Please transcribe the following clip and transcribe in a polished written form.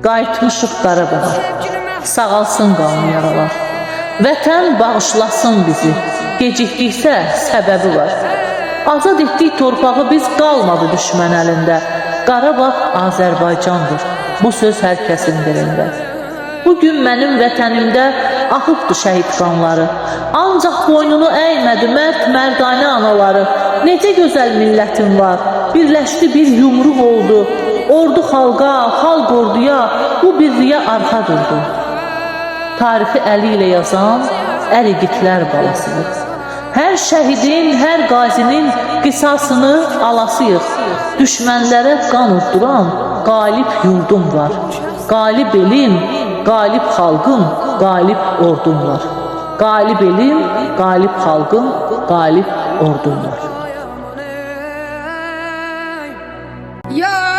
Qayıtmışıq Qarabağa, sağalsın qanlı yaralar. Vətən bağışlasın bizi, gecikdiksə səbəbi var. Azad etdik torpağı biz qalmadı düşmən əlində. Qarabağ Azərbaycandır, bu söz hər kəsin dilində. Bugün mənim vətənimdə axıbdır şəhid qanları. Ancaq boynunu əymədi mərd mərdanə anaları. Necə gözəl millətim var, birləşdi bir yumruq oldu. Ordu xalqa, xalq orduya bu birliyə arxa durdu. Tarixi əli ilə yazan ər igidlər balasıyıq. Hər şəhidin, hər qazinin qisasını alasıyıq. Düşmənlərə qan udduran qalib yurdum var. Qalib elim, qalib xalqım, qalib ordum var. Qalib elim, qalib xalqım, qalib ordum var. Ya